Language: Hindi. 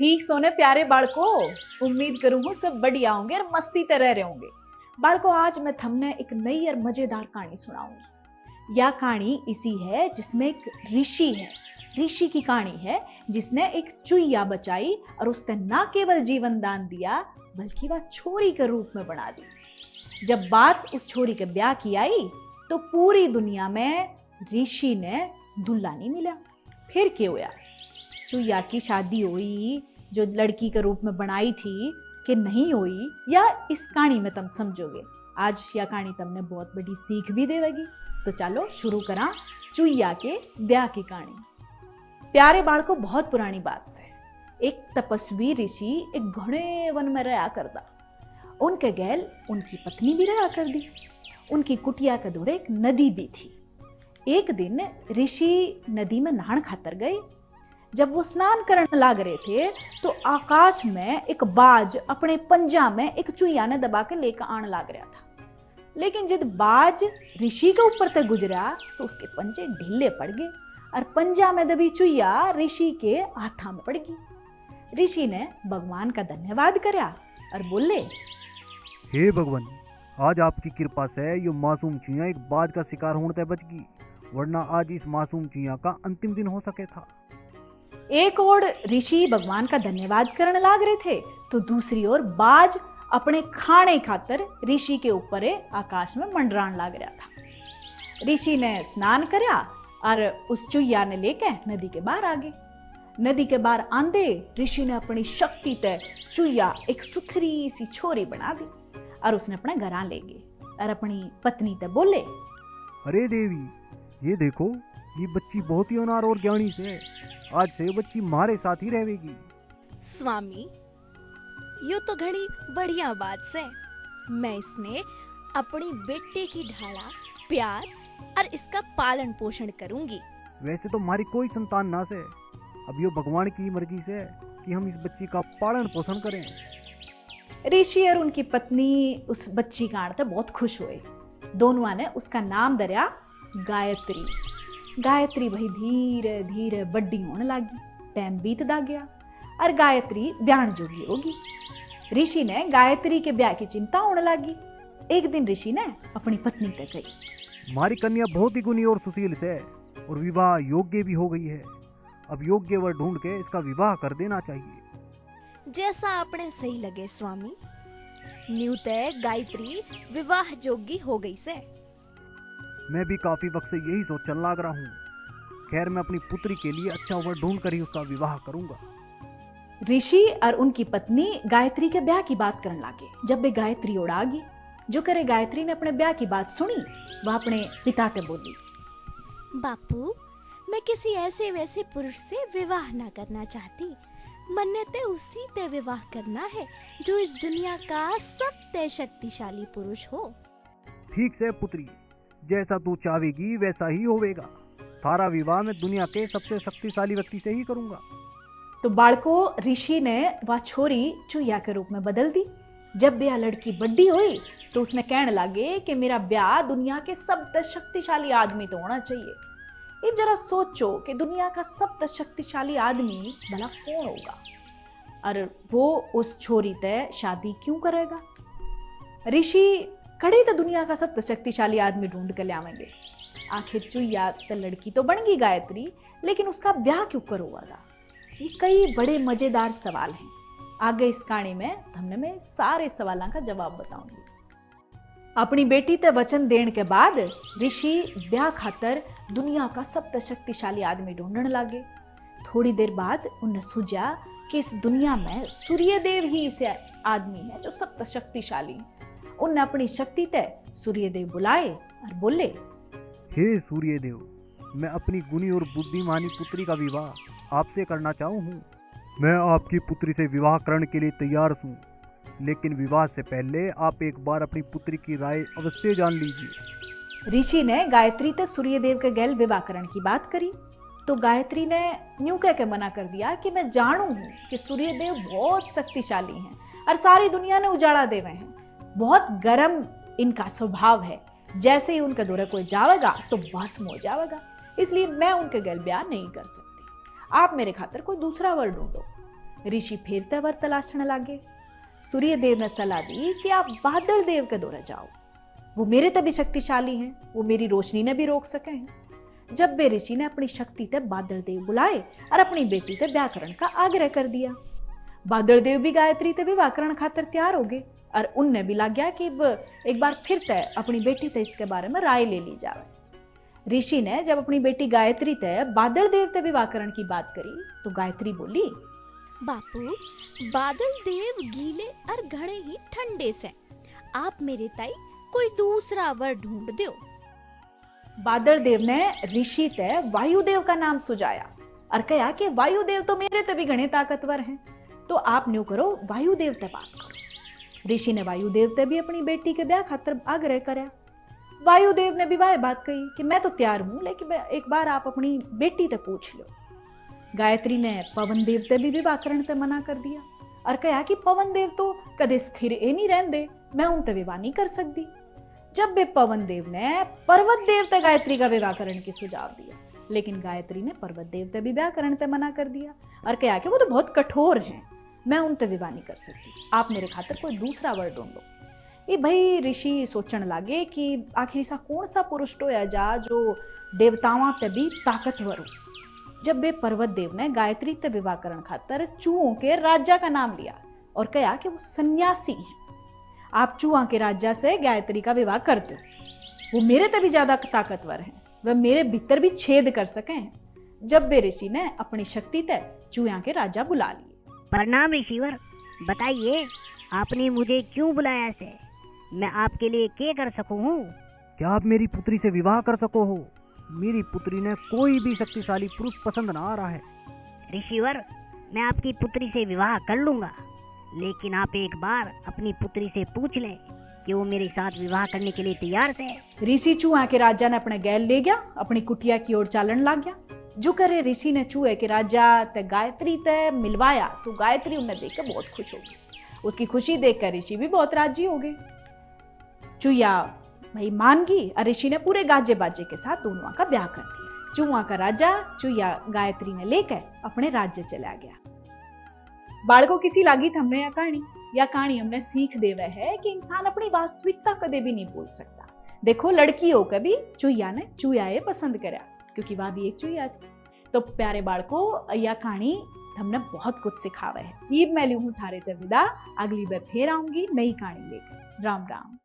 ठीक सोने प्यारे बाળકો, उम्मीद करूँ हूँ सब बढ़िया होंगे और मस्ती ते रह रहे होंगे। बाળકો, आज मैं थमने एक नई और मजेदार कहानी सुनाऊंगी। यह कहानी इसी है जिसमें एक ऋषि है। ऋषि की कहानी है जिसने एक चुईया बचाई और उसने ना केवल जीवन दान दिया बल्कि वह छोरी के रूप में बना दी। जब बात उस छोरी के ब्याह की आई तो पूरी दुनिया में ऋषि ने दूल्हा नहीं मिला। फिर क्या हुआ? चुईया की शादी हुई जो लड़की के रूप में बनाई थी कि नहीं हुई, या इस कहानी में तुम समझोगे। आज यह कहानी तुमने बहुत बड़ी सीख भी देगी। तो चलो शुरू करा चुईया के ब्याह की कहानी। प्यारे बाળકો, बहुत पुरानी बात से एक तपस्वी ऋषि एक घने वन में रहा करता। उनके गैल उनकी पत्नी भी रहा कर दी। उनकी कुटिया के दूर एक नदी भी थी। एक दिन ऋषि नदी में नहान खातर गए। जब वो स्नान करने लग रहे थे तो आकाश में एक बाज अपने पंजा में एक चुईया ने दबा के लेकर आने लग रहा था। लेकिन जब बाज ऋषि के ऊपर तक गुजरा तो उसके पंजे ढीले पड़ गए और पंजा में दबी चुईया ऋषि के हाथा में पड़ गई। ऋषि ने भगवान का धन्यवाद करा और बोले, हे भगवान, आज आपकी कृपा से ये मासूम चुईया एक बाज का शिकार होने से बच गई, वरना आज इस मासूम चुईया का अंतिम दिन हो सके था। एक ओर ऋषि भगवान का धन्यवाद करने लग रहे थे तो दूसरी ओर बाज अपने खाने खातर ऋषि के ऊपर आकाश में मंडरान लग रहा था। ऋषि ने स्नान करा और उस चुईया ने लेके नदी के बाहर आ गए। नदी के बाहर आंदे ऋषि ने अपनी शक्ति ते चुईया एक सुथरी सी छोरी बना दी और उसने अपने घर ले गए और अपनी पत्नी ते बोले, अरे देवी, ये देखो, ये बच्ची बहुत ही होनहार और ज्ञानी से है। आज से ये बच्ची हमारे साथ ही रहेगी। स्वामी, यो तो घड़ी बढ़िया बात से। मैं इसने अपनी बेटे की ढाला प्यार और इसका पालन पोषण करूंगी। वैसे तो हमारी कोई संतान ना से, अब यो भगवान की मर्जी से है कि हम इस बच्ची का पालन पोषण करें। ऋषि और उनकी पत्नी उस बच्ची का आने बहुत खुश हुए। दोनों ने उसका नाम धरा गायत्री। गायत्री वही धीरे धीरे बड्डी होने लगी। टाइम बीतता गया और गायत्री ब्याहन जोगी होगी। ऋषि ने गायत्री के ब्याह की चिंता होने लगी। एक दिन ऋषि ने अपनी पत्नी से कही, हमारी कन्या बहुत ही गुणी और सुशील से और विवाह योग्य भी हो गई है। अब योग्य वर ढूंढ के इसका विवाह कर देना चाहिए। जैसा आपने सही लगे स्वामी। न्यूतः गायत्री विवाह जोगी हो गई से। मैं भी काफी वक्त से यही सोचने लग रहा हूँ। खैर, मैं अपनी पुत्री के लिए अच्छा वर ढूंढ कर ही उसका विवाह करूंगा। ऋषि और उनकी पत्नी गायत्री के ब्याह की बात करने लगे। जब वे गायत्री उड़ा गई, जो करे गायत्री ने अपने ब्याह की बात सुनी, वह अपने पिता से बोली, बापू, मैं किसी ऐसे वैसे पुरुष से विवाह ना करना चाहती। मन्ने ते उसी ते विवाह करना है जो इस दुनिया का सबसे शक्तिशाली पुरुष हो। ठीक से पुत्री, जैसा तू चाहेगी वैसा ही होवेगा। सारा विवाह मैं दुनिया के सबसे शक्तिशाली व्यक्ति से ही करूंगा। तो बाળકો, ऋषि ने वह छोरी चुईया के रूप में बदल दी। जब ब्याह लड़की बड़ी हुई तो उसने कहने लगे कि मेरा ब्याह दुनिया के सबसे शक्तिशाली आदमी तो होना चाहिए। अब जरा सोचो कि दुनिया का सबसे शक्तिशाली आदमी भला कौन होगा और वो उस छोरी तय शादी क्यों करेगा? ऋषि कड़े तो दुनिया का सबसे शक्तिशाली आदमी ढूंढ कर लावेंगे। आखिर चुईया तो लड़की तो बन गई गायत्री, लेकिन उसका ब्याह क्यों करवागा? ये कई बड़े मजेदार सवाल हैं। आगे इस कहानी में हमने मैं सारे सवालों का जवाब बताऊंगी। अपनी बेटी ते वचन देने के बाद ऋषि ब्याह खातर दुनिया का सबसे शक्तिशाली आदमी ढूंढने लगे। थोड़ी देर बाद उन्हें सूझा कि इस दुनिया में सूर्यदेव ही ऐसे आदमी है जो सबसे शक्तिशाली। उन्होंने अपनी शक्ति ते सूर्यदेव बुलाए और बोले, हे सूर्यदेव, मैं अपनी गुणी और बुद्धिमानी पुत्री का विवाह आपसे करना चाहूँ हूँ। मैं आपकी पुत्री से विवाह करने के लिए तैयार हूँ, लेकिन विवाह से पहले आप एक बार अपनी पुत्री की राय अवश्य जान लीजिए। ऋषि ने गायत्री ते सूर्यदेव के गैल विवाह करने की बात करी तो गायत्री ने न्यू कह के मना कर दिया कि मैं जानू हूँ कि सूर्यदेव बहुत शक्तिशाली हैं और सारी दुनिया ने उजाड़ा देवे हैं। बहुत गर्म इनका स्वभाव है, जैसे ही उनके दूर कोई जावेगा तो भस्म हो जाएगा, इसलिए मैं उनके गैल ब्याह नहीं कर सकती। आप मेरे खातिर कोई दूसरा वर ढूंढो। ऋषि फिर तवर तलाशने लगे। सूर्य देव ने सलाह दी कि आप बादल देव के दौरे जाओ, वो मेरे ते भी शक्तिशाली हैं, वो मेरी रोशनी ने भी रोक सके हैं। जब वे ऋषि ने अपनी शक्ति ते बादल देव बुलाए और अपनी बेटी ते ब्याह करने का आग्रह कर दिया। बादल देव भी गायत्री ते विवाह करने खातिर तैयार हो गए और उनने भी लग गया कि एक बार फिर तय अपनी बेटी ते इसके बारे में राय ले ली जावे। ऋषि ने जब अपनी बेटी गायत्री ते बादल देव ते विवाह करने की बात करी तो गायत्री बोली, बापू, बादल देव गीले और घड़े ही ठंडे से, आप मेरे ताई कोई दूसरा वर ढूंढ दो। बादल देव ने ऋषि ते वायुदेव का नाम सुझाया और कहा कि वायुदेव तो मेरे ते भी घणे ताकतवर हैं, तो आप न्यू करो वायुदेव ते बात करो। ऋषि ने वायुदेव ते भी अपनी बेटी के ब्याह खातिर आग्रह कराया। वायुदेव ने भी वह बात कही कि मैं तो तैयार हूं, लेकिन एक बार आप अपनी बेटी ते पूछ लो। गायत्री ने पवन देव ते भी विवाह करने ते मना कर दिया और कहा कि पवन देव तो कदे स्थिर ए नहीं रहंदे, मैं उनते विवाह नहीं कर सकती। जब वे पवन देव ने पर्वत देव ते गायत्री का विवाह करने की सुझाव दिया, लेकिन गायत्री ने पर्वत देव ते भी विवाह करने ते मना कर दिया और कहा कि वो तो बहुत कठोर हैं, मैं उनते विवाह नहीं कर सकती, आप मेरे खातिर कोई दूसरा वर ढूंढ लो। ये भाई ऋषि सोचने लगे कि आखिर ऐसा कौन सा पुरुष होया जा जो देवताओं ते भी ताकतवर हो। जब वे पर्वत देव ने गायत्री ते विवाह करने खातिर चूहों के राजा का नाम लिया और कहा कि वो सन्यासी हैं, आप चूहा के राजा से गायत्री का विवाह कर दो, वो मेरे ते भी ज्यादा ताकतवर हैं, वह मेरे भीतर भी छेद कर सके हैं। जब वे ऋषि ने अपनी शक्ति ते चूहा के राजा बुला लिए। प्रणाम ऋषिवर, बताइए आपने मुझे क्यों बुलाया से? मैं आपके लिए क्या कर सकूं हूँ? क्या आप मेरी पुत्री से विवाह कर सको हो? मेरी पुत्री ने कोई भी शक्तिशाली पुरुष पसंद ना आ रहा है। ऋषिवर, मैं आपकी पुत्री से विवाह कर लूंगा, लेकिन आप एक बार अपनी पुत्री से पूछ लें कि वो मेरे साथ विवाह करने के लिए तैयार है। ऋषि चूहा के राजा ने अपने गैल ले गया, अपनी कुटिया की ओर चालन लग गया। जो करे ऋषि ने चूहे के राजा ते गायत्री ते मिलवाया तो गायत्री उन्हें देखकर बहुत खुश हो गई। उसकी खुशी देखकर ऋषि भी बहुत राजी हो गए। चूहा भाई मान गई और ऋषि ने पूरे गाजे बाजे के साथ दोनों का ब्याह कर दिया। चूहा का राजा चूहा गायत्री ने लेकर अपने राज्य चला गया। बालकों किसी लागी हमने या कहानी हमने सीख देवे है कि इंसान अपनी वास्तविकता कदे भी नहीं भूल सकता। देखो लड़की हो कभी चूहा ने चूहा पसंद करा क्योंकि वह भी एक चूहा थी। तो प्यारे बालकों, यह कहानी हमने बहुत कुछ सिखावे है। ईब मैं लूँ थारे ते विदा, अगली बार फिर आऊंगी नई कहानी लेकर। राम राम।